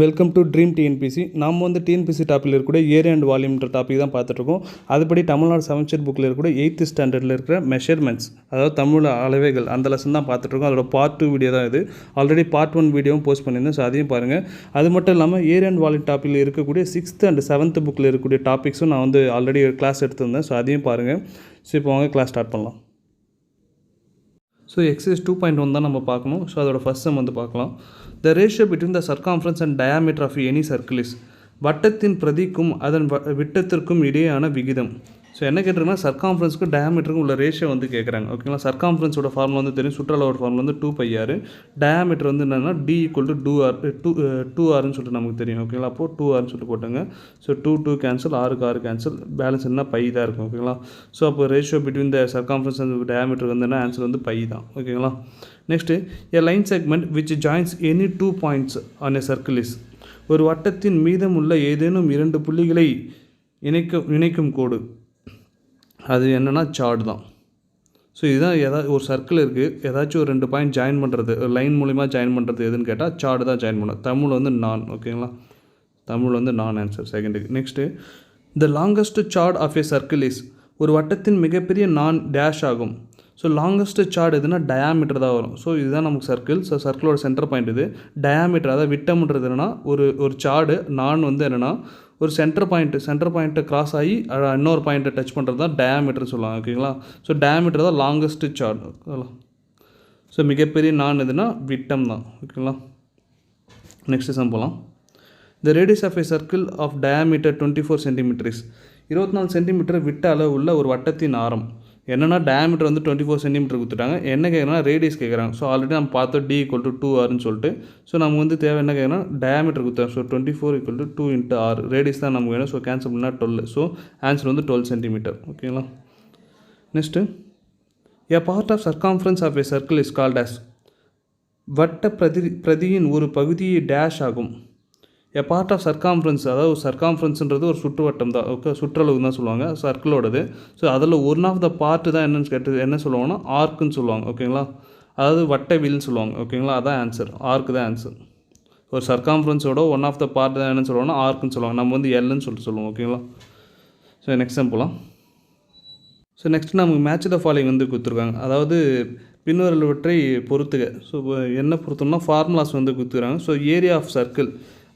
Welcome to dream TNPSC. நாம் வந்து TNPSC டாப்பில் இருக்கக்கூடிய ஏரியா அண்ட் வால்யூம்ன்ற டாபிக் தான் பார்த்துட்ருக்கோம். அதுபடி தமிழ்நாடு செவன்த் புக்கில் இருக்கக்கூடிய 8th ஸ்டாண்டர்டில் இருக்கிற மெஷர்மெண்ட்ஸ், அதாவது தமிழ் அளவைகள், அந்த லெசன் தான் பார்த்துட்ருக்கோம். அதோட பார்ட் 2 வீடியோ தான் இது. ஆல்ரெடி பார்ட் 1 வீடியோவும் போஸ்ட் பண்ணியிருந்தேன், ஸோ அதையும் பாருங்கள். அது மட்டும் இல்லாமல் ஏரியா அண்ட் வால்யூம் டாப்பில் இருக்கக்கூடிய 6th and 7th புக்கில் இருக்கக்கூடிய டாபிக்ஸும் நான் வந்து ஆல்ரெடி கிளாஸ் எடுத்திருந்தேன், ஸோ அதையும் பாருங்கள். ஸோ இப்போ வாங்க கிளாஸ் ஸ்டார்ட் பண்ணலாம். ஸோ எக்ஸசைஸ் 2.1 தான் நம்ம பார்க்கணும். ஸோ அதோட ஃபர்ஸ்ட் சம் வந்து பார்க்கலாம். The ratio between the circumference and diameter of any circle is. வட்டத்தின் பிரதிக்கும் அதன் விட்டத்திற்கும் இடையேயான விகிதம். ஸோ என்ன கேட்டிருக்குன்னா சர்க்காம்ஃபரன்ஸுக்கும் டயாமீட்டருக்கும் உள்ள ரேஷியோ வந்து கேட்குறாங்க. ஓகேங்களா. சர்க்காம்ஃபரன்ஸோட ஃபார்முலா வந்து தெரியும், சுற்றளவோட ஃபார்முலா வந்து 2πr. டயாமீட்டர் வந்து என்னென்னா d = 2rன்னு சொல்லிட்டு நமக்கு தெரியும். ஓகேங்களா. அப்போது 2rன்னு சொல்லிட்டு போட்டுங்க. ஸோ 2 கேன்சல், 6 கேன்சல், பேலன்ஸ் என்ன பை தான் இருக்கும். ஓகேங்களா. ஸோ அப்போ ratio between the circumference and diameter வந்து என்ன ஆன்சர் வந்து பை தான். ஓகேங்களா. Next a line segment which joins any 2 points on a circle is. ஒரு வட்டத்தின் மீதமுள்ள ஏதேனும் 2 புள்ளிகளை இணைக்கும் கோடு, அது என்னென்னா சார்ட் தான். ஸோ இதுதான் ஏதாவது ஒரு சர்க்கிள் இருக்குது, ஏதாச்சும் ஒரு 2 பாயிண்ட் ஜாயின் பண்ணுறது, ஒரு லைன் மூலிமா ஜாயின் பண்ணுறது எதுன்னு கேட்டால் சார்ட் தான் ஜாயின் பண்ணும். தமிழ் வந்து நான். ஓகேங்களா. தமிழ் வந்து நான் ஆன்சர் செகண்டுக்கு. Next the longest chord of a circle is. ஒரு வட்டத்தின் மிகப்பெரிய நான் டேஷ் ஆகும். ஸோ லாங்கஸ்ட் சார்ட் எதுனா டயாமீட்டர் தான் வரும். ஸோ இதுதான் நமக்கு சர்க்கிள். ஸோ சர்க்கிளோட சென்டர் பாயிண்ட் இது. டயாமீட்டர், அதாவது விட்டம்ன்றது என்னென்னா ஒரு சார்டு நான் வந்து என்னென்னா ஒரு சென்டர் பாயிண்ட்டை கிராஸ் ஆகி இன்னொரு பாயிண்ட்டை டச் பண்ணுறது தான் டயாமீட்டர் சொல்லுவாங்க. ஓகேங்களா. ஸோ டயாமீட்டர் தான் லாங்கஸ்ட் சார்ட். ஸோ மிகப்பெரிய நான் எதுனா விட்டம் தான். ஓகேங்களா. நெக்ஸ்ட் சம் போகலாம். The radius of a circle of diameter 24 centimetres. 24 centimetre விட்ட அளவு உள்ள ஒரு வட்டத்தின் ஆரம். என்னென்னா டயாமீட்டர் வந்து 24 சென்டிமீட்டர் கொடுத்துட்டாங்க. என்ன கேட்குறாங்கன்னா ரேடியஸ் கேட்குறாங்க. ஸோ ஆல்ரெடி நம்ம பார்த்தோம் d = 2rன்னு சொல்லிட்டு. ஸோ நமக்கு வந்து தேவை என்ன கேட்குறோன்னா டயாமீட்டர் கொடுத்தாங்க. So 24 = 2 × r. ரேடியஸ் தான் நமக்கு வேணும். ஸோ கேன்சல் பண்ணால் 12. ஸோ ஆன்சர் வந்து 12 சென்டிமீட்டர். ஓகேங்களா. Next a part of circumference of a circle is called as. வட்ட பிரதியின் ஒரு பகுதியை டேஷ் ஆகும். எ பார்ட் ஆஃப் சர்க்காம்ஃபரன்ஸ், அதாவது சர்க்காம்ஃபரன்ஸ்ன்றது ஒரு சுற்றுவட்டம் தான். ஓகே, சுற்றளவு தான் சொல்லுவாங்க சர்க்கிளோடது. ஸோ அதில் ஒன் ஆஃப் த பார்ட்டு தான் என்ன சொல்லுவாங்கன்னா ஆர்க்குன்னு சொல்லுவாங்க. ஓகேங்களா. அதாவது வட்டவில்னு சொல்லுவாங்க. ஓகேங்களா. அதான் ஆன்சர், ஆர்க்கு தான் ஆன்சர். ஒரு சர்க்காம்ஃபரன்ஸோட ஒன் ஆஃப் த பார்ட் தான் என்னன்னு சொல்லுவாங்கன்னா ஆர்க்குன்னு சொல்லுவாங்க. நம்ம வந்து எல்லுன்னு சொல்லிட்டு சொல்லுவோம். ஓகேங்களா. ஸோ நெக்ஸ்ட் டைம் போகலாம். ஸோ நெக்ஸ்ட் நமக்கு மேட்ச் த ஃபாலோயிங் வந்து கொடுத்துருக்காங்க. அதாவது பின்வருவற்றை பொறுத்துக. ஸோ என்ன பொறுத்தோம்னா ஃபார்முலாஸ் வந்து கொடுத்துருக்காங்க. ஸோ ஏரியா ஆஃப் சர்க்கிள்,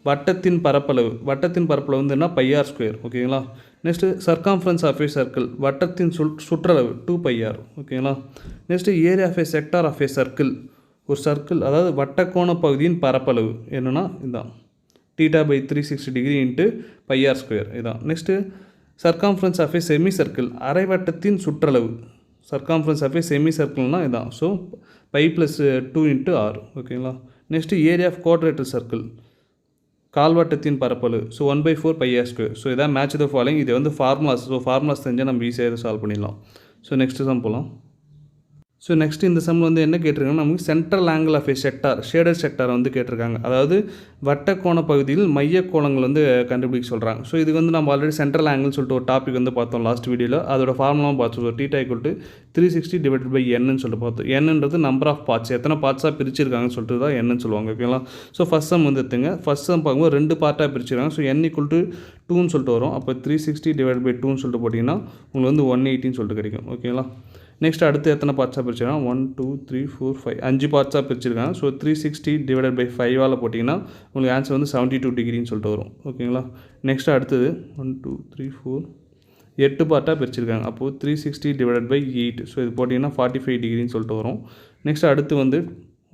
வட்டத்தின் பரப்பளவு வந்து என்ன πr². ஓகேங்களா. Next circumference of a circle, வட்டத்தின் சுற்றளவு 2πr. ஓகேங்களா. Next area of a sector of a circle, ஒரு சர்க்கிள் அதாவது வட்டக்கோண பகுதியின் பரப்பளவு என்னென்னா இதுதான் θ/360° × πr². இதுதான். Next circumference of a semicircle, அரை வட்டத்தின் சுற்றளவு. சர்க்காம்ஃபரன்ஸ் ஆஃப் ஏ செமி சர்க்கிள்னால் இதான். So π + 2 × r. ஓகேங்களா. Next area of quadrant circle, கால்வட்டத்தின் பரப்பளவு. So 1/4 πr². ஸோ இதான் மேட்ச் த ஃபாலோயிங். இது வந்து ஃபார்முலாஸ். ஸோ ஃபார்முலாஸ் தெரிஞ்சால் நம்ம ஈஸியாக சால்வ் பண்ணிடலாம். ஸோ நெக்ஸ்ட் சம் போகலாம். ஸோ நெக்ஸ்ட் இந்த சம்மில் வந்து என்ன கேட்டிருக்காங்கன்னா நமக்கு central angle of a sector, shaded sector வந்து கேட்டிருக்காங்க. அதாவது வட்டக்கோண பகுதியில் மையக்கோணங்கள் வந்து கண்டுபிடிக்க சொல்கிறாங்க. ஸோ இது வந்து நம்ம ஆல்ரெடி சென்ட்ரல் ஆங்கிள் சொல்லிட்டு ஒரு டாபிக் வந்து பார்த்தோம் லாஸ்ட் வீடியோவில். அதோட ஃபார்முலாவும் பார்த்தோம். θ = 360/n சொல்லிட்டு பார்த்தோம். என்னன்றது நம்பர் ஆஃப் பார்ட்ஸ், எத்தனை பார்ட்ஸாக பிரிச்சிருக்காங்கன்னு சொல்லிட்டு தான் என்னன்னு சொல்லுவாங்க. ஓகேங்களா. ஸோ ஃபஸ்ட் சம் வந்து எடுத்துங்க. ஃபஸ்ட் சம் பார்க்கும்போது 2 பார்ட்டாக பிரிச்சிருக்காங்க. ஸோ n = 2ன்னு சொல்லிட்டு வரும். அப்போ 360/2ன்னு சொல்லிட்டு போட்டிங்கன்னா உங்களுக்கு வந்து 180ன்னு சொல்லிட்டு கிடைக்கும். ஓகேங்களா. நெக்ஸ்ட் அடுத்து எத்தனை பார்ட்ஸாக பிரிச்சிருக்காங்க? 1 2 3 4 5 5 பார்ட்ஸாக பிரிச்சிருக்காங்க. ஸோ 360/5ஆல் போட்டிங்கன்னா உங்களுக்கு ஆன்சர் வந்து 72°ன்னு சொல்லிட்டு வரும். ஓகேங்களா. நெக்ஸ்ட் அடுத்தது 1 2 3 4 8 பார்ட்டாக பிரிச்சிருக்காங்க. அப்போது 360/8. ஸோ இது போட்டிங்கன்னா 45°ன்னு சொல்லிட்டு வரும். நெக்ஸ்ட் அடுத்து வந்து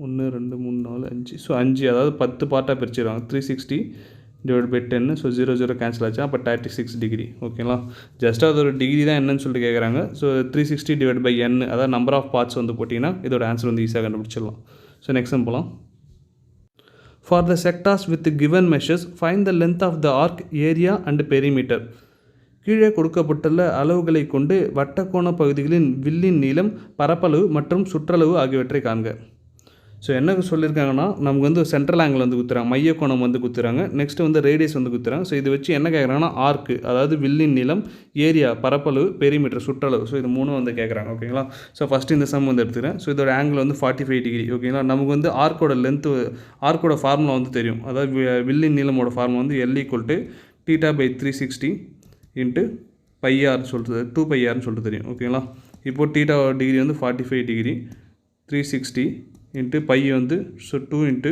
1 2 3 4 5. ஸோ 5, அதாவது 10 பார்ட்டாக பிரிச்சிருக்காங்க. 360/10. ஸோ 0 0 கேன்சல் ஆச்சு. அப்போ 36°. ஓகேங்களா. ஜஸ்ட் அது ஒரு டிகிரி தான் என்னன்னு சொல்லிட்டு கேட்குறாங்க. ஸோ 360/n, அதாவது நம்பர் ஆஃப் பார்ட்ஸ் வந்து போட்டிங்கன்னா இதோட ஆன்சர் வந்து ஈஸியாக கண்டுபிடிச்சிடலாம். ஸோ நெக்ஸ்ட் டைம் போகலாம். For the sectors with given measures find the length of the arc, area and perimeter. கீழே கொடுக்கப்பட்டுள்ள அளவுகளை கொண்டு வட்டக்கோண பகுதிகளின் வில்லின் நீளம், பரப்பளவு மற்றும் சுற்றளவு ஆகியவற்றை காண்க. ஸோ என்ன சொல்லியிருக்காங்கன்னா நமக்கு வந்து சென்ட்ரல் ஆங்கிள் வந்து குத்துறாங்க, மைய கோணம் வந்து குத்துறாங்க, நெக்ஸ்ட் வந்து ரேடியஸ் வந்து குத்துறாங்க. ஸோ இது வச்சு என்ன கேட்குறாங்கன்னா ஆர்க்கு, அதாவது வில்லின் நீளம், ஏரியா பரப்பளவு, பெரிமீட்டர் சுற்றளவு, ஸோ இது மூணும் வந்து கேட்குறாங்க. ஓகேங்களா. ஸோ ஃபஸ்ட்டு இந்த சம் வந்து எடுத்துக்கிறேன். ஸோ இதோட ஆங்கிள் வந்து 45 டிகிரி. ஓகேங்களா. நமக்கு வந்து ஆர்க்கோட லென்த்து, ஆர்க்கோட ஃபார்முலா வந்து தெரியும். அதாவது வில்லின் நீளமோட ஃபார்முலா வந்து L = θ/360 இன்ட்டு πr சொல்லிட்டு 2πrன்னு சொல்லிட்டு தெரியும். ஓகேங்களா. இப்போது θ டிகிரி வந்து 45 டிகிரி, 360 இன்ட்டு பை வந்து 2 இன்ட்டு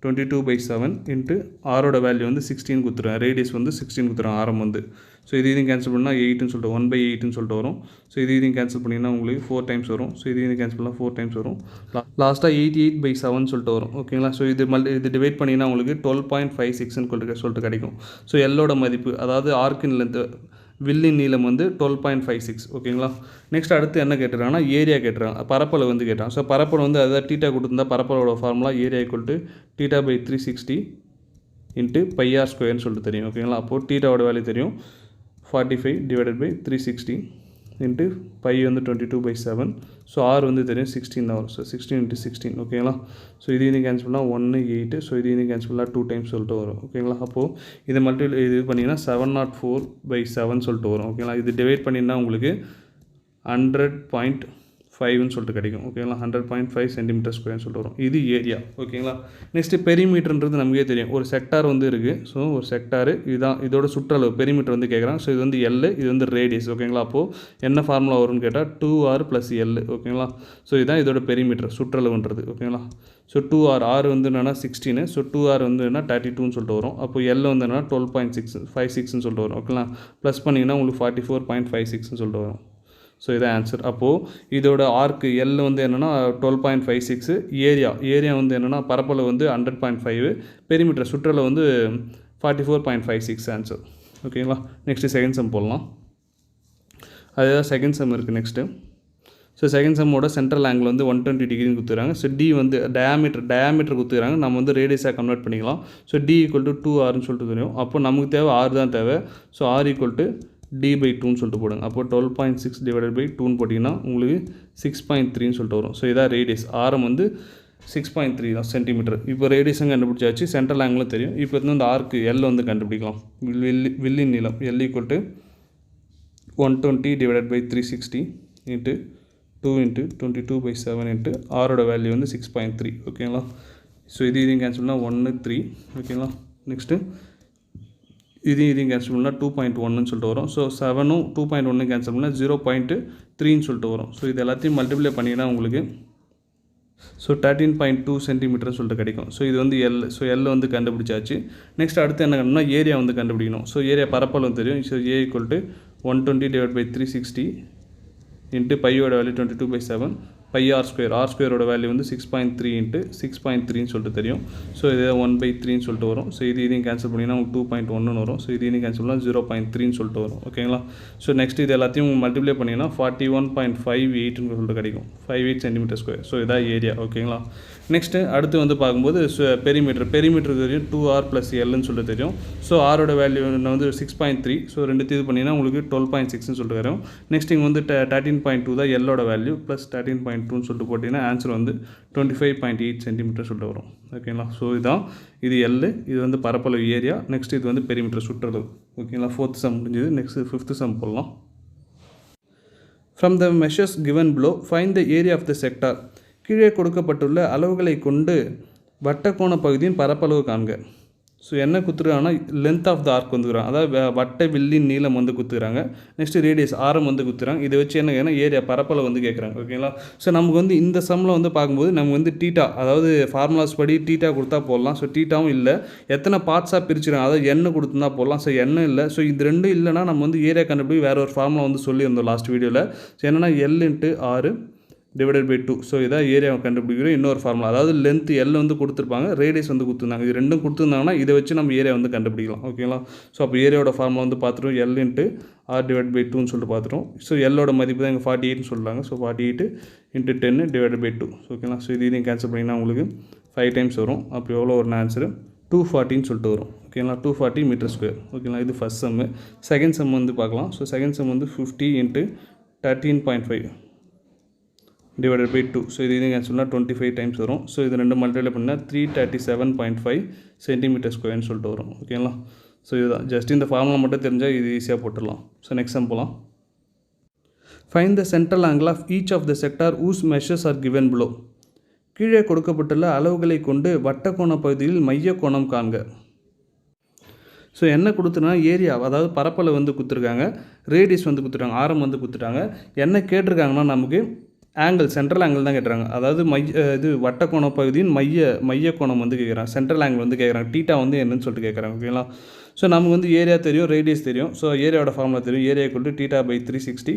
22/7 இன்ட்டு ஆரோட வேல்யூ வந்து 16 கொடுத்துருவேன், ரேடியஸ் வந்து 16 கொடுத்துருவேன், ஆரம் வந்து. ஸோ இது கேன்சல் பண்ணால் 8ன்னு சொல்லிட்டு 1/8ன்னு சொல்லிட்டு வரும். ஸோ இது கேன்சல் பண்ணிங்கன்னா உங்களுக்கு 4 டைம்ஸ் வரும். ஸோ இது கேன்சல் பண்ணால் 4 டைம்ஸ் வரும். லாஸ்ட்டாக 88/7 சொல்லிட்டு வரும். ஓகேங்களா. ஸோ இது டிவைட் பண்ணிங்கன்னா உங்களுக்கு 12.56ன்னு சொல்லிட்டு கிடைக்கும். ஸோ எல்லோட மதிப்பு, அதாவது ஆர்க்கின் லென்த்து, வில்லின் நீளம் வந்து 12.56. ஓகேங்களா. நெக்ஸ்ட் அடுத்து என்ன கேட்டுறாங்கன்னா ஏரியா கேட்டுறாங்க, பரப்பளவு வந்து கேட்டாங்க. ஸோ பரப்பளவு வந்து அதாவது θ கொடுத்துருந்தா பரப்பளவோட ஃபார்முலா ஏரியா = θ/360 இன்ட்டு πr² சொல்லிட்டு தெரியும். ஓகேங்களா. அப்போது θவோட வேல்யூ தெரியும், 45/360 இன்ட்டு பை வந்து 22/7. ஸோ ஆர் வந்து தெரியும் 16 தான் வரும். ஸோ 16 × 16. ஓகேங்களா. ஸோ இது கேன்சல் பண்ணால் 1 8. ஸோ இது கேன்சல் பண்ணால் 2 டைம்ஸ் சொல்லிட்டு வரும். ஓகேங்களா. அப்போது இது பண்ணிங்கன்னா 704/7 சொல்லிட்டு வரும். ஓகேங்களா. இது டிவைட் பண்ணிங்கன்னா உங்களுக்கு 100.5ன்னு சொல்லிட்டு கிடைக்கும். ஓகேங்களா. 100.5 cm² சொல்லிட்டு வரும். இது ஏரியா. ஓகேங்களா. நெக்ஸ்ட்டு பெரிமீட்டர்ன்றது நமக்கே தெரியும், ஒரு செக்டார் வந்து இருக்குது. ஸோ ஒரு செக்டாரு இதுதான், இதோட சுற்றளவு பெரிமீட்டர் வந்து கேட்குறாங்க. ஸோ இது வந்து L, இது வந்து ரேடியஸ். ஓகேங்களா. அப்போது என்ன ஃபார்முலா வரும்னு கேட்டால் 2r + L. ஓகேங்களா. ஸோ இதுதான் இதோட பெரிமீட்டர் சுற்றளவுன்றது. ஓகேங்களா. ஸோ 2r, r வந்து என்னென்னா 16, ஸோ 2r வந்து என்ன 32ன்னு சொல்லிட்டு வரும். அப்போ L வந்து என்னென்னா 12.56ன்னு சொல்லிட்டு வரும். ஓகேங்களா. ப்ளஸ் பண்ணிங்கன்னா உங்களுக்கு 44.56ன்னு சொல்லிட்டு வரும். ஸோ இதான் ஆன்சர். அப்போது இதோட ஆர்க்கு L வந்து என்னென்னா 12.56, ஏரியா வந்து என்னென்னா பரப்பளவு வந்து 100.5, பெரிமீட்டர் சுற்றளவு வந்து 44.56 ஆன்சர். ஓகேங்களா. நெக்ஸ்ட்டு செகண்ட் சம் போடலாம். அதுதான் செகண்ட் சம் இருக்குது நெக்ஸ்ட்டு. ஸோ செகண்ட் சம்மோட சென்ட்ரல் ஆங்கிள் வந்து 120 டிகிரின்னு கொடுத்துறாங்க. ஸோ டி வந்து டயாமீட்டர் கொடுத்துறாங்க. நம்ம வந்து ரேடியஸாக கன்வெர்ட் பண்ணிக்கலாம். ஸோ D = 2rன்னு சொல்லிட்டு தெரியும். அப்போ நமக்கு தேவை r தான் தேவை. ஸோ r = d/2ன்னு சொல்லிட்டு போடுங்க. அப்போ 12.6 / 2ன்னு போட்டிங்கன்னா உங்களுக்கு 6.3ன்னு சொல்லிட்டு வரும். ஸோ இதான் ரேடியஸ், ஆரம் வந்து 6.3 தான் சென்டிமீட்டர். இப்போ ரேடியஸும் கண்டுபிடிச்சாச்சு, சென்ட்ரல் ஆங்கிளும் தெரியும். இப்போ வந்து இந்த ஆர்க்கு L வந்து கண்டுபிடிக்கலாம். வில்லின் நீளம் L = 120 / 360 இன்ட்டு 2 × 22/7 இன்ட்டு ஆரோட வேல்யூ வந்து 6.3. ஓகேங்களா. ஸோ இது கேன்சல் பண்ணால் 1 3. ஓகேங்களா. நெக்ஸ்ட்டு இது கேன்சல் பண்ணால் 2.1ன்னு சொல்லிட்டு வரும். ஸோ 7ம் 2.1 கேன்சல் பண்ணால் 0.3ன்னு சொல்லிட்டு வரும். ஸோ இது எல்லாத்தையும் மல்டிப்ளை பண்ணிங்கன்னா உங்களுக்கு ஸோ 13.2 சென்டிமீட்டர்னு சொல்லிட்டு கிடைக்கும். ஸோ இது வந்து L. ஸோ L வந்து கண்டுபிடிச்சாச்சு. நெக்ஸ்ட் அடுத்து என்ன பண்ணணும்னா ஏரியா வந்து கண்டுபிடிக்கணும். ஸோ ஏரியா பரப்பளவு தெரியும். ஸோ A = 120 / 360 இன்ட்டு பையோட வேல்யூ 22/7, πr², r² வேல்யூ வந்து 6.3 இன்ட்டு 6.3ன்னு சொல்லிட்டு தெரியும். ஸோ இது 1/3ன்னு சொல்லிட்டு வரும். ஸோ இதையும் கேன்சல் பண்ணிங்கன்னா உங்களுக்கு 2.1ன்னு வரும். ஸோ இதையும் கேன்சல் பண்ணால் 0.3ன்னு சொல்லிட்டு வரும். ஓகேங்களா. ஸோ நெக்ஸ்ட் இது எல்லாத்தையும் மல்டிப்ளை பண்ணிங்கன்னா 41.58ன்னு சொல்லிட்டு கிடைக்கும், 58 cm². ஸோ இதான் ஏரியா. ஓகேங்களா. நெக்ஸ்ட்டு அடுத்து வந்து பார்க்கும்போது பெரிமீட்டர் தெரியும், 2r + Lன்னு சொல்லிட்டு தெரியும். ஸோ ஆரோட வேல்யூ வந்து 6.3. ஸோ ரெண்டு இது பண்ணிங்கன்னா உங்களுக்கு 12.6ன்னு சொல்லிட்டு வரும். நெக்ஸ்ட் இங்கே வந்து 13.2 தான் எல்லோட வேல்யூ, ப்ளஸ் 13.2ன்னு சொல்லிட்டு போட்டிங்கன்னா ஆன்சர் வந்து 25.8 cm சொல்லிட்டு வரும். ஓகேங்களா. ஸோ இது L, இது வந்து பரப்பளவு ஏரியா. நெக்ஸ்ட் இது வந்து பெரிமீட்டர் சுற்றளவு. ஓகேங்களா. 4th சம் முடிஞ்சது. நெக்ஸ்ட் 5th சம் போடலாம். From the measures given below, find the area of the sector. கீழே கொடுக்கப்பட்டுள்ள அளவுகளை கொண்டு வட்டக்கோண பகுதியின் பரப்பளவு காண்க. ஸோ என்ன குத்துறாங்கன்னா லென்த் ஆஃப் த ஆர்க் வந்துக்கிறாங்க, அதாவது வட்ட வில்லின் நீளம் வந்து குத்துக்கிறாங்க. நெக்ஸ்ட்டு ரேடியஸ் ஆரம் வந்து குத்துறாங்க. இதை வச்சு என்ன கேட்குறாங்க, ஏரியா பரப்பளவு வந்து கேட்குறாங்க. ஓகேங்களா. ஸோ நமக்கு வந்து இந்த சம்மில் வந்து பார்க்கும்போது நமக்கு வந்து டீட்டா, அதாவது ஃபார்முலாஸ் படி டீட்டா கொடுத்தா போடலாம். ஸோ டீட்டாவும் இல்லை, எத்தனை பார்ட்ஸாக பிரிச்சுறாங்க, அதாவது எண்ணெய் கொடுத்துருந்தா போடலாம். ஸோ எண்ணெய் இல்லை. ஸோ இது ரெண்டும் இல்லைனா நம்ம வந்து ஏரியா கண்டுபிடி வேறு ஒரு ஃபார்முலா வந்து சொல்லியிருந்தோம் லாஸ்ட் வீடியோவில். ஸோ என்னென்னா L × r / 2. ஸோ இதான் ஏரியாவை கண்டுபிடிக்கிற இன்னொரு ஃபார்முலா. அதாவது லென்த் L வந்து கொடுத்துருப்பாங்க, ரேடியஸ் வந்து கொடுத்துருந்தாங்க. இது ரெண்டும் கொடுத்துருந்தாங்கன்னா இதை வச்சு நம்ம ஏரியா வந்து கண்டுபிடிக்கலாம். ஓகேங்களா. ஸோ அப்போ ஏரியாவோட ஃபார்முலா வந்து பார்த்துட்டோம், L × r / 2ன்னு சொல்லிட்டு பார்த்துட்டோம். ஸோ எல்லோட மதிப்பு தான் இங்கே 48ன்னு சொல்கிறாங்க. ஸோ 48 × 10 / 2. ஓகேங்களா. ஸோ இதையும் கேன்சல் பண்ணிங்கன்னா உங்களுக்கு 5 டைம்ஸ் வரும். அப்போ எவ்வளோ ஒரு ஆன்சரு 240ன்னு சொல்லிட்டு வரும். ஓகேங்களா. 240 m². ஓகேங்களா. இது ஃபஸ்ட் சம்மு. செகண்ட் சம் வந்து பார்க்கலாம். ஸோ செகண்ட் சம் வந்து 50 × 13.5. Divided by 2. ஸோ இது கேன்சல் பண்ணால் 25 டைம்ஸ் வரும். ஸோ இது ரெண்டு மல்டிப்ளை பண்ணால் 337.5 சென்டிமீட்டர் ஸ்கொயர்னு சொல்லிட்டு வரும். ஓகேங்களா? ஸோ இதுதான் ஜஸ்ட் இந்த ஃபார்முலா மட்டும் தெரிஞ்சால் இது ஈஸியாக போட்டுடலாம். ஸோ நெக்ஸ்ட் சம் போகலாம். Find the central angle of each of the sector whose measures are given below. கீழே கொடுக்கப்பட்டுள்ள அளவுகளை கொண்டு வட்டக்கோண பகுதியில் மைய கோணம் காண்க. ஸோ என்ன கொடுத்துருன்னா ஏரியா, அதாவது பரப்பளவு வந்து கொடுத்துருக்காங்க, ரேடியஸ் வந்து கொடுத்துருக்காங்க, ஆரம் வந்து கொடுத்துட்டாங்க. என்ன கேட்டிருக்காங்கன்னா நமக்கு ஆங்கிள், சென்ட்ரல் ஆங்கிள் தான் கேட்டுறாங்க. அதாவது இது வட்டக்கோண பகுதியின் மைய கோணம் வந்து கேட்குறாங்க, சென்ட்ரல் ஆங்கிள் வந்து கேட்குறாங்க. டீட்டா வந்து என்னன்னு சொல்லிட்டு கேட்குறாங்க. ஓகேங்களா? ஸோ நமக்கு வந்து ஏரியா தெரியும், ரேடியஸ் தெரியும். ஸோ ஏரியாவோட ஃபார்முலா தெரியும். Area equal to theta by 360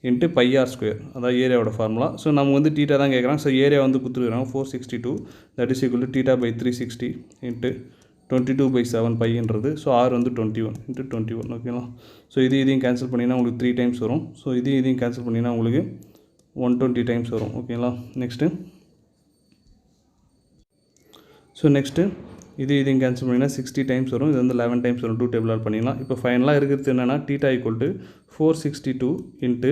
into pi r square, அதாவது ஏரியாவோட ஃபார்முலா. ஸோ நம்ம வந்து டீட்டா தான் கேட்குறாங்க. ஸோ ஏரியா வந்து கொடுத்துருக்காங்க 462, that is equal to theta by 360 into 22/7 பைன்றது. ஸோ ஆர் வந்து 21 இன்ட்டு 21. ஓகேங்களா? ஸோ இதையும் கேன்சல் பண்ணிங்கன்னா உங்களுக்கு 3 டைம்ஸ் வரும். ஸோ இதையும் கேன்சல் பண்ணிங்கன்னா உங்களுக்கு 120 டைம்ஸ் வரும். ஓகேங்களா? நெக்ஸ்ட்டு இதையும் கேன்சல் பண்ணிங்கன்னா 60 டைம்ஸ் வரும். இது வந்து 11 டைம்ஸ் வரும். 2 டேபிளால் பண்ணிக்கலாம். இப்போ ஃபைனலாக இருக்கிறது என்னென்னா theta equal to 462 into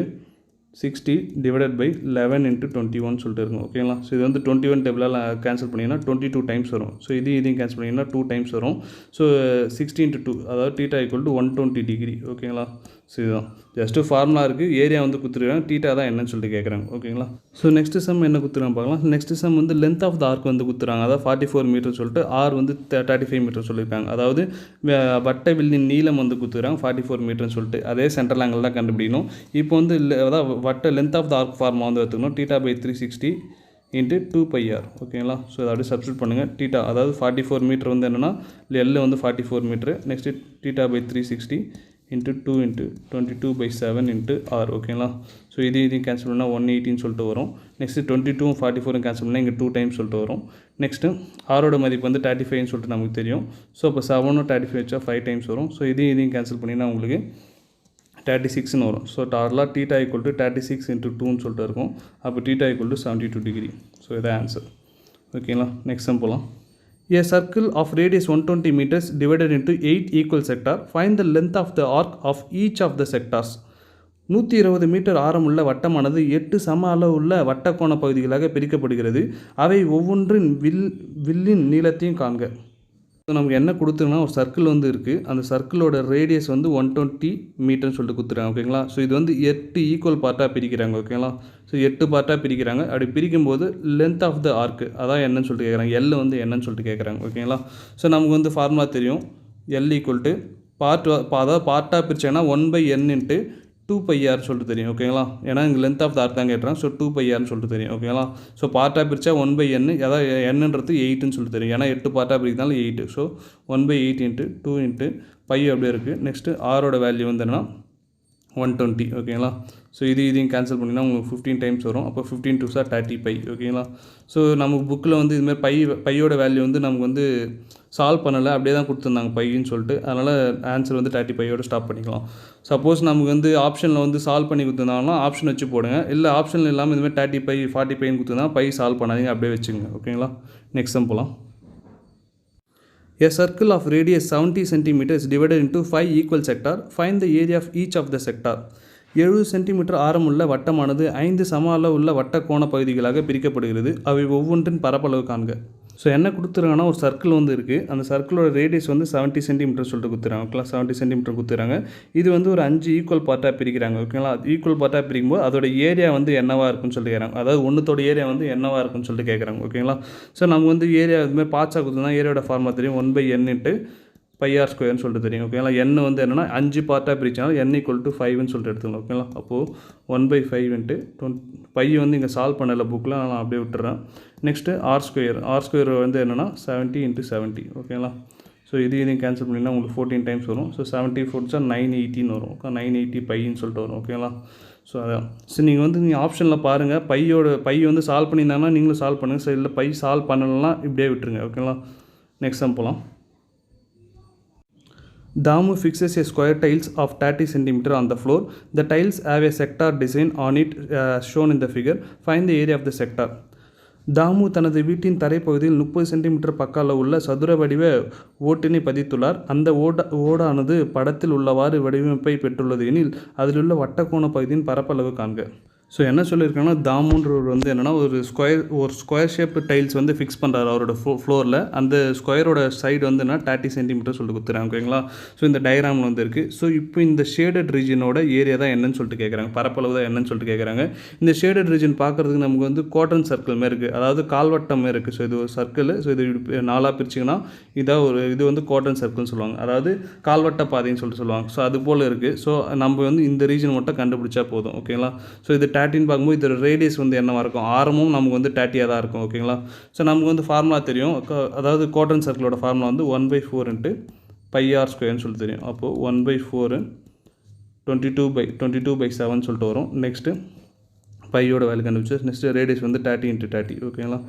60 divided by 11 into 21 சொல்லிட்டு இருக்கும். ஓகேங்களா? ஸோ இது வந்து 21 டேபிளால் கேன்சல் பண்ணிங்கன்னா 22 டைம்ஸ் வரும். ஸோ இதையும் கேன்சல் பண்ணிங்கன்னா 2 டைம்ஸ் வரும். ஸோ 60 இன்ட்டு 2, அதாவது டீட்டா ஈக்குவல் டு 120 டிகிரி. ஓகேங்களா? ஸோ இதுதான் ஜஸ்ட்டு ஃபார்முலா இருக்குது. ஏரியா வந்து கொடுத்துருக்காங்க, டீட்டா தான் என்னன்னு சொல்லிட்டு கேட்குறாங்க. ஓகேங்களா? ஸோ நெக்ஸ்ட் சம் என்ன கொடுத்துருக்காங்க பார்க்கலாம். நெக்ஸ்ட் சம் வந்து லென்த் ஆஃப் த ஆர்க் வந்து கொடுத்துறாங்க. அதாவது 44 மீட்டர் சொல்லிட்டு ஆர் வந்து 35 மீட்டர் சொல்லியிருக்காங்க. அதாவது வட்ட வில்லின் நீளம் வந்து கொடுத்துருக்காங்க 44 மீட்டர்னு சொல்லிட்டு. அதே சென்ட்ரல் ஆங்கிள் தான் கண்டுபிடிக்கணும். இப்போ வந்து அதாவது வட்ட length of the arc formula வந்து எடுத்துக்கணும். Theta by 360 into 2πr. ஓகேங்களா? ஸோ அதை அப்படியே சப்ஸ்டியூட் பண்ணுங்கள். டீட்டா அதாவது 44 மீட்டர் வந்து என்னென்னா எல் வந்து 44 metre. Next theta by 360 into 2 into 22/7 into r. ஓகேங்களா? ஸோ இதையும் கேன்சல் பண்ணால் 180 சொல்லிட்டு வரும். நெக்ஸ்ட்டு 22 44 கேன்சல் பண்ணால் இங்கே 2 டைம்ஸ் சொல்லிட்டு வரும். நெக்ஸ்ட்டு ஆரோட மதிப்பு வந்து 35 சொல்லிட்டு நமக்கு தெரியும். ஸோ இப்போ 7 35 வச்சா 5 டைம்ஸ் வரும். ஸோ இதையும் கேன்சல் பண்ணிங்கன்னா உங்களுக்கு 36ன்னு வரும். ஸோ டோட்டலாக டீட்டா ஈக்குவல் டு 36 இன்ட்டு 2ன்னு சொல்லிட்டு இருக்கும். அப்போ theta equal to 72 degree. So இதான் ஆன்சர். ஓகேங்களா? நெக்ஸ்ட் சம் போகலாம். A circle of radius 120 meters divided into 8 equal sectors. Find the length of the arc of each of the sectors. 120 metre ஆரமுள்ள வட்டமானது 8 சம அளவு உள்ள வட்டக்கோண பகுதிகளாக பிரிக்கப்படுகிறது. அவை ஒவ்வொன்றின் வில்லின் நீளத்தையும் காண்க. நமக்கு என்ன கொடுத்துருன்னா ஒரு சர்க்கிள் வந்து இருக்குது. அந்த சர்க்கிளோட ரேடியஸ் வந்து 120 மீட்டர்னு சொல்லிட்டு கொடுத்துருக்காங்க. ஓகேங்களா? ஸோ இது வந்து 8 ஈக்குவல் பார்ட்டாக பிரிக்கிறாங்க. ஓகேங்களா? ஸோ 8 பார்ட்டாக பிரிக்கிறாங்க. அப்படி பிரிக்கும்போது லென்த் ஆஃப் த ஆர்க்கு அதான் என்னன்னு சொல்லிட்டு கேட்குறாங்க. எல் வந்து என்னன்னு சொல்லிட்டு கேட்குறாங்க. ஓகேங்களா? ஸோ நமக்கு வந்து ஃபார்முலா தெரியும். எல் ஈக்குவல் டு அதாவது பார்ட்டாக பிரிச்சாங்கன்னா 1/n இன்ட்டு 2πr சொல்லிட்டு தெரியும். ஓகேங்களா? ஏன்னா இங்கே லென்த் ஆஃப் த ஆர்க் தான் கேட்டுறாங்க. ஸோ 2πrன்னு சொல்லிட்டு தெரியும். ஓகேங்களா? ஸோ பார்ட்டாக பிரித்தா 1/n, அதாவது என்னன்றது 8ன்னு சொல்லிட்டு தெரியும். ஏன்னா 8 பார்ட்டாக பிரிக்கிறதுனால 8. ஸோ 1/8 இன்ட்டு 2 இன்ட்டு பை அப்படியே இருக்குது. நெக்ஸ்ட்டு ஆரோட வேல்யூ வந்து என்னன்னா 120. ஓகேங்களா? ஸோ இதையும் கேன்சல் பண்ணிங்கன்னா உங்களுக்கு 15 டைம்ஸ் வரும். அப்போ 15 2s are 30 பை. ஓகேங்களா? ஸோ நமக்கு புக்கில் வந்து இதுமாதிரி பையோட வேல்யூ வந்து நமக்கு வந்து சால்வ் பண்ணலை, அப்படியே தான் கொடுத்துருந்தாங்க பைன்னு சொல்லிட்டு. அதனால் ஆன்சர் வந்து 30 பையோட ஸ்டாப் பண்ணிக்கலாம். சப்போஸ் நமக்கு வந்து ஆப்ஷனில் வந்து சால்வ் பண்ணி கொடுத்துருந்தாங்கன்னா ஆப்ஷன் வச்சு போடுங்க. இல்லை ஆப்ஷன் இல்லாமல் இதுமாதிரி 30 பை 40 பைன்னு கொடுத்துருந்தா பை சால்வ் பண்ணாதீங்க, அப்படியே வச்சுங்க. ஓகேங்களா? நெக்ஸ்ட் சம் போகலாம். A circle of radius 70 cm is divided into 5 equal sectors. Find the area of each of the sector. 70 centimetre ஆரமுள்ள வட்டமானது 5 சம அளவு உள்ள வட்டக்கோண பகுதிகளாக பிரிக்கப்படுகிறது. அவை ஒவ்வொன்றின் பரப்பளவு காண்க. ஸோ என்ன கொடுத்துருக்காங்கன்னா ஒரு சர்க்கிள் வந்து இருக்குது. அந்த சர்க்கிளோட ரேடியஸ் வந்து 70 சென்டிமீட்டர் சொல்லிட்டு கொடுத்துறாங்க. ஓகேங்களா? 70 சென்டிமீட்டர் கொடுத்துறாங்க. இது வந்து ஒரு 5 ஈக்குவல் பார்ட்டாக பிரிக்கிறாங்க. ஓகேங்களா? ஈக்குவல் பார்ட்டாக பிரிக்கும்போது அதோட ஏரியா வந்து என்னவாக இருக்குன்னு சொல்லிட்டு கேட்குறாங்க. அதாவது ஒன்றுத்தோட ஏரியா வந்து என்னவாக இருக்குன்னு சொல்லிட்டு கேட்குறாங்க. ஓகேங்களா? ஸோ நமக்கு வந்து ஏரியா இதுமாதிரி பார்ட்ஸாக கொடுத்துருந்தா ஏரியாவோட ஃபார்முலா தெரியும். 1/n இன்ட்டு πr ஸ்கொயர்னு சொல்லிட்டு தெரியும். ஓகேங்களா? n வந்து என்னென்னா 5 பார்ட்டாக பிரிச்சாலும் n = 5ன்னு சொல்லிட்டு எடுத்துக்கலாம். ஓகேங்களா? அப்போது 1/5 இன்ட்டு பை வந்து இங்கே சால்வ் பண்ணலை புக்கில், நான் அப்படியே விட்டுறேன். நெக்ஸ்ட்டு ஆர் ஸ்கொயர் வந்து என்னென்னா 70 இன்ட்டு 70. ஓகேங்களா? ஸோ இதையும் கேன்சல் பண்ணிங்கன்னா உங்களுக்கு 14 டைம்ஸ் வரும். ஸோ 70 4 980 வரும். 980 பைன்னு சொல்லிட்டு வரும். ஓகேங்களா? ஸோ அதான். ஸோ நீங்கள் ஆப்ஷனில் பாருங்கள். பை வந்து சால்வ் பண்ணியிருந்தாங்கன்னா நீங்களும் சால்வ் பண்ணுங்கள். ஸோ இல்லை பை சால்வ் பண்ணலாம், இப்படியே விட்டுருங்க. ஓகேங்களா? நெக்ஸ்ட் சம் போகலாம். Damu fixes a square tiles of 30 cm on the floor. The tiles have a sector design on it shown in the figure. Find the area of the sector. Thamu தனது வீட்டின் தரைப்பகுதியில் 30 centimetre பக்க அளவுள்ள சதுர வடிவ ஓட்டினை பதித்துள்ளார். அந்த ஓடானது படத்தில் உள்ளவாறு வடிவமைப்பை பெற்றுள்ளது எனில் அதிலுள்ள வட்டக்கோண பகுதியின் பரப்பளவு காண்க. ஸோ என்ன சொல்லியிருக்காங்கன்னா தாமுன்றவர் வந்து என்னென்னா ஒரு ஸ்கொயர் ஷேப் டைல்ஸ் வந்து ஃபிக்ஸ் பண்ணுறாரு அவரோட ஃப்ளோரில். அந்த ஸ்கொயரோட சைடு வந்து என்ன 30 சென்டிமீட்டர் சொல்லிட்டு கொடுத்துறாங்க. ஓகேங்களா. ஸோ இந்த டயக்ராமில் வந்து இருக்குது. ஸோ இப்போ இந்த ஷேடட் ரீஜனோட ஏரியா தான் என்னன்னு சொல்லிட்டு கேட்குறாங்க, பரப்பளவு தான் என்னன்னு சொல்லிட்டு கேட்குறாங்க. இந்த ஷேடட் ரீஜன் பார்க்குறதுக்கு நமக்கு வந்து குவாட்ரன் சர்க்கிள் மாதிரி இருக்குது, அதாவது கால்வட்டம் மாதிரி இருக்குது. ஸோ இது ஒரு சர்க்கிள். ஸோ இது 4ஆக பிரிச்சிங்கன்னா இது வந்து குவாட்ரன் சர்க்கிள்னு சொல்லுவாங்க, அதாவது கால்வட்ட பாதைன்னு சொல்லிட்டு சொல்லுவாங்க. ஸோ அது போல் இருக்குது. ஸோ நம்ம வந்து இந்த ரீஜன் மட்டும் கண்டுபிடிச்சா போதும். ஓகேங்களா. ஸோ இது 30 பார்க்கும்போது இதோட ரேடியஸ் வந்து என்னவாக இருக்கும், ஆரமும் நமக்கு வந்து 30 தான் இருக்கும். ஓகேங்களா. ஸோ நமக்கு வந்து ஃபார்முலா தெரியும், அதாவது குவாட்ரன் சர்க்கிளோட ஃபார்முலா வந்து 1/4 πr² சொல்லி தெரியும். அப்போது 1/4 22/7 சொல்லிட்டு வரும். நெக்ஸ்ட்டு பையோட வேல்யூ கண்டுபிடிச்சு நெக்ஸ்ட்டு ரேடியஸ் வந்து 30 × 30. ஓகேங்களா.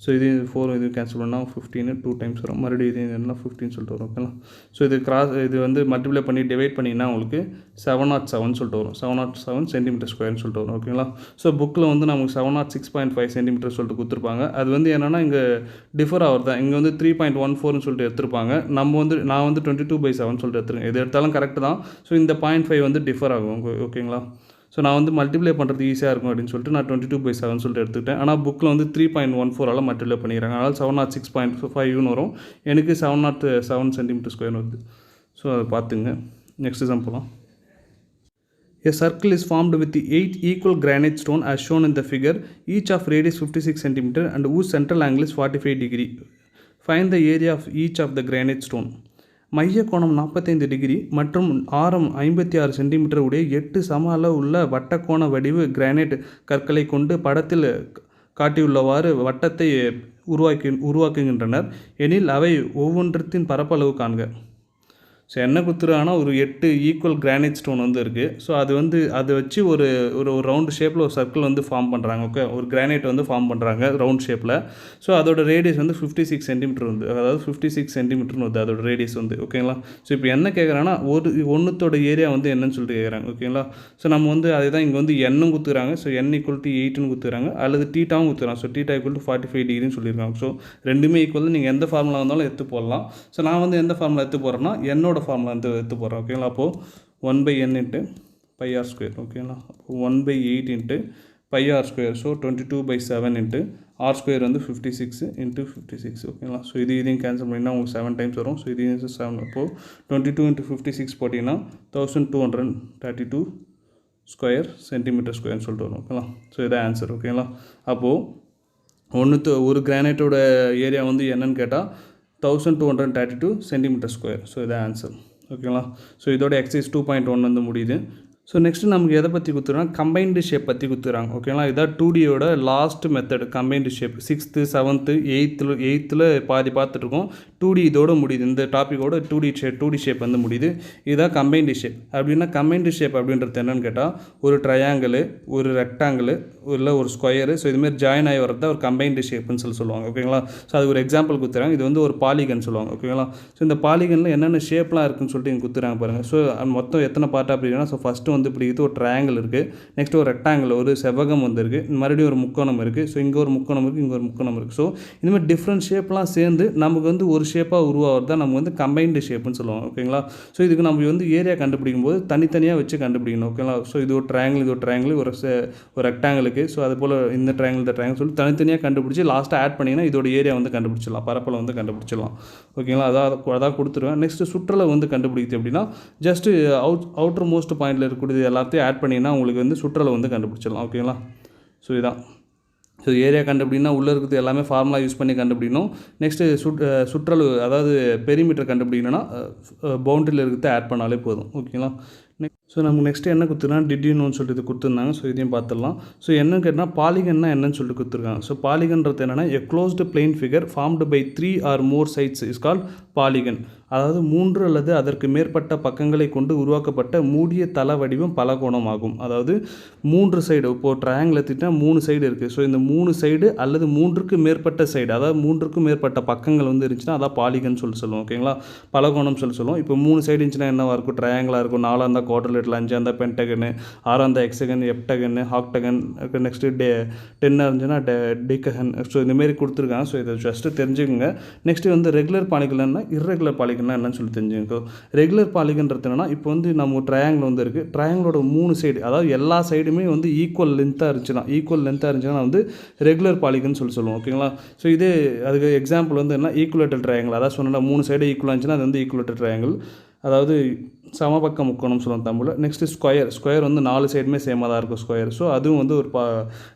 ஸோ இது 4 இது கேன்சல் பண்ணால் 15 2 டைம்ஸ் வரும், மறுபடியும் இது என்ன 15 சொல்லிட்டு வரும். ஓகேங்களா. ஸோ இது வந்து மல்டிப்ளை பண்ணி டிவைட் பண்ணிங்கன்னா உங்களுக்கு 707 சொல்லிட்டு வரும், 707 சென்டிமீட்டர் ஸ்கொயர்னு சொல்லிட்டு வரும். ஓகேங்களா. ஸோ புக்கில் வந்து நமக்கு 706.5 சென்டிமீட்டர் சொல்லிட்டு கொடுத்துருப்பாங்க. அது வந்து என்னென்னா இங்கே டிஃபர் ஆகிறது தான், இங்கே வந்து 3.14 சொல்லிட்டு எடுத்துருப்பாங்க. நான் வந்து 22/7 சொல்லிட்டு எடுத்துருக்கேன். எது எடுத்தாலும் கரெக்டு தான். ஸோ இந்த 0.5 வந்து டிஃபர் ஆகும். ஓகேங்களா. ஸோ நான் வந்து மல்டிப்ளை பண்ணுறது ஈஸியாக இருக்கும் அப்படின்னு சொல்லிட்டு நான் 22/7 சொல்லிட்டு எடுத்துக்கிட்டேன். ஆனால் புக்கில் வந்து 3.14 மல்டிப்ளை பண்ணிக்கிறாங்க. அதனால் 706.5 வரும். எனக்கு 707 சென்டிமீட்டர் ஸ்கொயர் வருது. ஸோ அதை பார்த்துங்க. நெக்ஸ்ட் சம் போகலாம். A circle is formed with 8 equal granite stone as shown in the figure, each of radius 56 cm and whose central angle is 45 degree. Find the area of each of the granite stone. மைய கோணம் 45 degree மற்றும் ஆரம் 56 centimetre உடைய 8 சம அளவு உள்ள வட்டக்கோண வடிவு granite கற்களை கொண்டு படத்தில் காட்டியுள்ளவாறு வட்டத்தை உருவாக்குகின்றனர் எனில் அவை ஒவ்வொன்றத்தின் பரப்பளவு காண்க. ஸோ என்ன கொடுத்துருக்காங்கன்னா ஒரு 8 ஈக்குவல் கிரானைட் ஸ்டோன் வந்து இருக்குது. ஸோ அதை வச்சு ஒரு ரவுண்டு ஷேப்பில் ஒரு சர்க்கிள் வந்து ஃபார்ம் பண்ணுறாங்க. ஓகே, ஒரு கிரானைட் வந்து ஃபார்ம் பண்ணுறாங்க ரவுண்ட் ஷேப்பில். ஸோ அதோட ரேடியஸ் வந்து 56 சென்டிமீட்டர் வந்து, அதாவது 56 சென்டிமீட்டர்னு வருது அதோட ரேடியஸ் வந்து. ஓகேங்களா. ஸோ இப்போ என்ன கேட்குறாங்கன்னா ஒன்றுத்தோட ஏரியா வந்து என்னன்னு சொல்லிட்டு கேட்குறாங்க. ஓகேங்களா. ஸோ நம்ம வந்து அதே தான் இங்கே வந்து எண்ணும் கொடுத்துறாங்க. ஸோ n = 8ன்னு கொடுத்துறாங்க, அல்லது டீட்டாவும் கொடுத்துறாங்க. ஸோ டீட்டா = 45 டிகிரின்னு சொல்லியிருக்காங்க. ஸோ ரெண்டுமே ஈக்குவல். நீங்கள் எந்த ஃபார்முலா வந்தாலும் எடுத்து போடலாம். ஸோ நான் வந்து எந்த ஃபார்முலா எடுத்து போடுறேன்னா என்னோட ஃபார்முலா வந்து எடுத்து போகிறேன். ஓகேங்களா. அப்போது 1/n × πr². ஓகேங்களா. அப்போ 1/8 × πr². ஸோ 22/7 × r² வந்து 56 × 56. ஓகேங்களா. ஸோ இதையும் கேன்சல் பண்ணிங்கன்னா உங்களுக்கு 7 டைம்ஸ் வரும். ஸோ இதையும் 7. அப்போது 22 × 56 போட்டிங்கன்னா 1232 ஸ்கொயர் சென்டிமீட்டர் ஸ்கொயர்னு சொல்லிட்டு வரும். ஓகேங்களா. ஸோ இதான் ஆன்சர். ஓகேங்களா. அப்போது ஒரு கிரானைட்டோட ஏரியா வந்து என்னன்னு கேட்டால் 1232 சென்டிமீட்டர் ஸ்கொயர். ஸோ இதான் ஆன்சர். ஓகேங்களா. ஸோ இதோட எக்ஸசைஸ் 2.1 வந்து முடியுது. ஸோ நெக்ஸ்ட்டு நமக்கு எதை பற்றி கொடுத்துறாங்க, கம்பைன்டு ஷேப் பற்றி கொடுத்துறாங்க. ஓகேங்களா. இதான் 2Dயோட last method, combined shape. 6th 7th 8th பாதி பார்த்துட்ருக்கோம். 2D இதோட முடியுது. இந்த டாப்பிக்கோட 2D ஷேப் வந்து முடியுது. இதுதான் கம்பைன்டு ஷேப். அப்படின்னா கம்பைன்டு ஷேப் அப்படின்றது என்னென்னு கேட்டால் ஒரு ட்ரையாங்கிள், ஒரு ரெக்டாங்கிள், இல்லை ஒரு ஸ்கொயரு. ஸோ இதுமாரி ஜாயின் ஆகி வரது தான் ஒரு கம்பைன்டு ஷேப்னு சொல்லுவாங்க. ஓகேங்களா. ஸோ அது ஒரு எக்ஸாம்பிள் கொடுத்துறாங்க. இது வந்து ஒரு பாலிகன் சொல்லுவாங்க. ஓகேங்களா. ஸோ இந்த பாலிகனில் என்னென்ன ஷேப்லாம் இருக்குன்னு சொல்லிட்டு இங்கே கொடுத்துறாங்க பாருங்கள். ஸோ மொத்தம் எத்தனை பார்ட்டாக அப்படின்னா, ஸோ ஃபஸ்ட்டு வந்து இப்படி இது ஒரு ட்ரையாங்கிள் இருக்குது, நெக்ஸ்ட் ஒரு ரெக்டாங்கிள், ஒரு செவ்வகம் வந்து இருக்குது, மறுபடியும் ஒரு முக்கோணம் இருக்குது. ஸோ இங்கே ஒரு முக்கோணம் இருக்குது, இங்கே ஒரு முக்கோணம் இருக்குது. ஸோ இந்தமாதிரி டிஃப்ரெண்ட் ஷேப்லாம் சேர்ந்து நமக்கு வந்து ஒரு ஷேப்பாக உருவாகிறது தான் நம்ம வந்து கம்பைன்டு ஷேப்னு சொல்லுவாங்க. ஓகேங்களா. ஸோ இதுக்கு நம்ம வந்து ஏரியா கண்டுபிடிக்கும் போது தனித்தனியாக வச்சு கண்டுபிடிக்கணும். ஓகேங்களா. ஸோ இது ஒரு ட்ரையாங்கிள், இது ஒரு ட்ரையாங்கிள், ஒரு ரெக்டாங்கிளுக்கு. ஸோ அது போல் இந்த ட்ரையாங்கிள் சொல்லி தனித்தனியாக கண்டுபிடிச்சி லாஸ்ட்டாக ஆட் பண்ணிங்கன்னா இதோட ஏரியா வந்து கண்டுபிடிச்சிடலாம், பரப்பளவு வந்து கண்டுபிடிச்சிடலாம். ஓகேங்களா. அதான் கொடுத்துருவேன். நெக்ஸ்ட்டு சுற்றளவு வந்து கண்டுபிடிக்குது அப்படின்னா ஜஸ்ட்டு அவுட்டர் மோஸ்ட் பாயிண்டில் இருக்கக்கூடியது எல்லாத்தையும் ஆட் பண்ணிங்கன்னா உங்களுக்கு வந்து சுற்றளவு வந்து கண்டுபிடிச்சிடலாம். ஓகேங்களா. ஸோ இதான். ஸோ ஏரியா கண்டுபிடினா உள்ளே இருக்கிறது எல்லாமே ஃபார்முலா யூஸ் பண்ணி கண்டுபிடிக்கணும். நெக்ஸ்ட்டு சுற்றளவு, அதாவது பெரிமீட்டர் கண்டுபிடிக்கணும்னா பவுண்டரியில் இருக்கிறத ஆட் பண்ணாலே போதும். ஓகேங்களா. ஸோ நமக்கு நெக்ஸ்ட்டு என்ன கொடுத்துருக்காங்க, டிட் யூ நோன்னு சொல்லிட்டு கொடுத்துருந்தாங்க. ஸோ இதையும் பார்த்துடலாம். ஸோ என்னன்னு கேட்டால் பாலிகன்னா என்னன்னு சொல்லிட்டு கொடுத்துருக்காங்க. ஸோ பாலிகன்றது என்னென்னா a closed plane figure formed by 3 or more sides is called polygon. அதாவது 3 அல்லது அதற்கு மேற்பட்ட பக்கங்களை கொண்டு உருவாக்கப்பட்ட மூடிய தள வடிவம் பலகோணம் ஆகும். அதாவது 3 சைடு, இப்போது ட்ரையாங்கிள் எடுத்துக்கிட்டால் 3 சைடு இருக்குது. ஸோ இந்த 3 சைடு அல்லது 3க்கு மேற்பட்ட சைடு, அதாவது 3க்கு மேற்பட்ட பக்கங்கள் வந்து இருந்துச்சுன்னா அதான் பாலிகன் சொல்லுவோம். ஓகேங்களா. பலகோணம் சொல்லுவோம். இப்போ 3 சைடு இருந்துச்சுன்னா என்னவாக இருக்கும், ட்ரையாங்கிளாக இருக்கும். 4 இருந்தால் குவாட்ரிலேட்டரல், 5 இருந்தால் பென்டகனு, 6 இருந்தால் எக்ஸகன், எப்டகன், ஹாக்டகன், நெக்ஸ்ட்டு 10 இருந்துச்சுன்னா டெக்ககன். ஸோ இந்தமாரி கொடுத்துருக்காங்க. ஸோ இதை ஜஸ்ட்டு தெரிஞ்சுக்கோங்க. நெக்ஸ்ட்டு வந்து ரெகுலர் பாலிகன்னா இர்ரெகுலர் பாலிகன் பாலிகன்னா என்னன்னு சொல்லி தெரிஞ்சுக்கோ. ரெகுலர் பாலிகன்றது என்னன்னா, இப்போ வந்து நம்ம ட்ரையாங்கிள் வந்து இருக்குது. ட்ரையாங்கிளோட 3 சைடு, அதாவது எல்லா சைடுமே வந்து ஈக்குவல் லென்த்தாக இருந்துச்சுன்னா வந்து ரெகுலர் பாலிகன் சொல்லி சொல்லுவோம். ஓகேங்களா. ஸோ இதே அதுக்கு எக்ஸாம்பிள் வந்து என்ன, ஈக்குவலேட்டர் ட்ரையாங்கிள். அதாவது சொன்னால் 3 சைடு ஈக்குவலாக இருந்துச்சுன்னா அது வந்து ஈக்குவலேட்டர் ட்ரையாங்கிள், அதாவது சமபக்க முக்கோணம் சொல்லுவோம் தமிழில். நெக்ஸ்ட்டு ஸ்கொயர் வந்து 4 சைடுமே சேமாக தான் இருக்கும் ஸ்கொயர். ஸோ அதுவும் வந்து ஒரு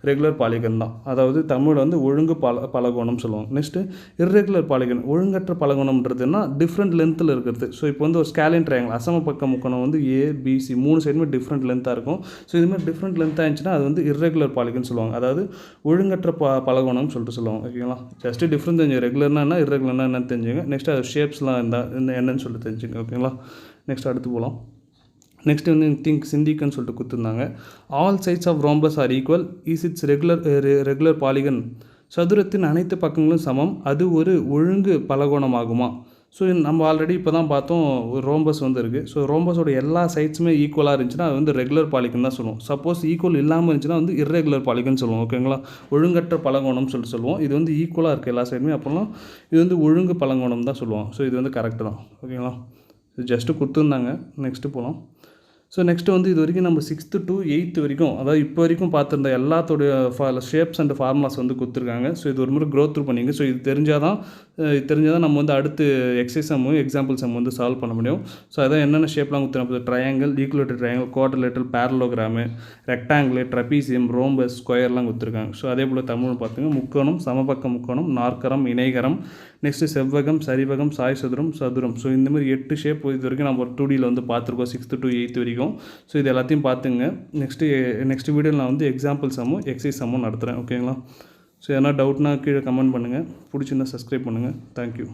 ரெகுலர் பாலிகன் தான், அதாவது தமிழில் வந்து ஒழுங்கு பலகோணம் சொல்லுவோம். நெக்ஸ்ட்டு இர்ரெகுலர் பாலிகன், ஒழுங்கற்ற பலகோணம்ன்றதுன்னா டிஃப்ரெண்ட் லென்த்தில் இருக்கிறது. ஸோ இப்போ வந்து ஒரு ஸ்கேலின் ட்ரையாங்கிள், அசமபக்க முக்கோணம் வந்து ஏபிசி 3 சைடுமே டிஃப்ரெண்ட் லென்த்தாக இருக்கும். ஸோ இதுமாதிரி டிஃப்ரெண்ட் லென்த்தாக இருந்துச்சுன்னா அது வந்து இர்ரெகுலர் பாலிகன் சொல்லுவாங்க, அதாவது ஒழுங்கற்ற பலகோணம்னு சொல்லிட்டு சொல்லுவாங்க. ஓகேங்களா. ஜஸ்ட்டு டிஃப்ரெண்ட் தெரிஞ்சு ரெகுலர்னா என்ன, இர்ரெகுலர்னா என்னன்னு தெரிஞ்சுங்க. நெக்ஸ்ட்டு அது ஷேப்ஸ்லாம் என்னன்னு சொல்லிட்டு தெரிஞ்சுங்க. ஓகேங்களா. நெக்ஸ்ட் அடுத்து போகலாம். நெக்ஸ்ட் வந்து சிந்திக்குன்னு சொல்லிட்டு கொடுத்துருந்தாங்க. All sides of rhombus are equal, is it's regular polygon. சதுரத்தின் அனைத்து பக்கங்களும் சமம், அது ஒரு ஒழுங்கு பலகோணமாகுமா. ஸோ நம்ம ஆல்ரெடி இப்போ தான் பார்த்தோம் ஒரு ரோம்பஸ் வந்து இருக்குது. ஸோ ரோம்பஸோட எல்லா சைட்ஸுமே ஈக்குவலாக இருந்துச்சுன்னா அது வந்து ரெகுலர் பாலிகன் தான் சொல்லுவோம். சப்போஸ் ஈக்குவல் இல்லாமல் இருந்துச்சுன்னா வந்து இர்ரெகுலர் பாலிகன் சொல்லுவோம். ஓகேங்களா. ஒழுங்கற்ற பலகோணம்னு சொல்லுவோம். இது வந்து ஈக்குவலாக இருக்குது எல்லா சைடுமே, அப்போலாம் இது வந்து ஒழுங்கு பலகோணம் தான் சொல்லுவோம். ஸோ இது வந்து கரெக்டு தான். ஓகேங்களா. ஜஸ்ட்டு கொடுத்துருந்தாங்க. நெக்ஸ்ட்டு போகலாம். ஸோ நெக்ஸ்ட்டு வந்து இது வரைக்கும் நம்ம 6th to 8th வரைக்கும், அதாவது இப்போ வரைக்கும் பார்த்துருந்த எல்லாத்தோடைய ஷேப்ஸ் அண்ட் ஃபார்முலாஸ் வந்து கொடுத்துருக்காங்க. ஸோ இது ஒரு முறை க்ரோத் த்ரூ பண்ணிங்க. ஸோ இது தெரிஞ்சால் தான் நம்ம வந்து அடுத்து எக்ஸைஸ் சம்மு, எக்ஸாம்பிள் சம் வந்து சால்வ் பண்ண முடியும். ஸோ அதான் என்னென்ன ஷேப்லாம் கொடுத்துருக்காங்க, triangle, equilateral triangle, quadrilateral, parallelogram, rectangle, trapezium, rhombus, ஸ்கொயர்லாம் கொடுத்துருக்காங்க. ஸோ அதே போல் தமிழ் பார்த்துங்க, முக்கோணம், சமபக்க முக்கோணம், நாற்கரம், இணைகரம், நெக்ஸ்ட்டு செவ்வகம், சரிவகம், சாய் சதுரம், சதுரம். ஸோ இந்த மாதிரி 8 ஷேப் இது வரைக்கும் நம்ம ஒரு 2Dயில் வந்து பார்த்துருக்கோம் 6th to 8th வரைக்கும். ஸோ இது எல்லாத்தையும் பார்த்துங்க. நெக்ஸ்ட் வீடியோவில் நான் வந்து எக்ஸாம்பிள் சம்மும் எக்ஸைஸ் சம்மும் நடத்துகிறேன். ஓகேங்களா. ஸோ எதனா டவுட்னா கீழே கமெண்ட் பண்ணுங்கள். பிடிச்சிருந்தா சப்ஸ்கிரைப் பண்ணுங்கள். தேங்க்யூ.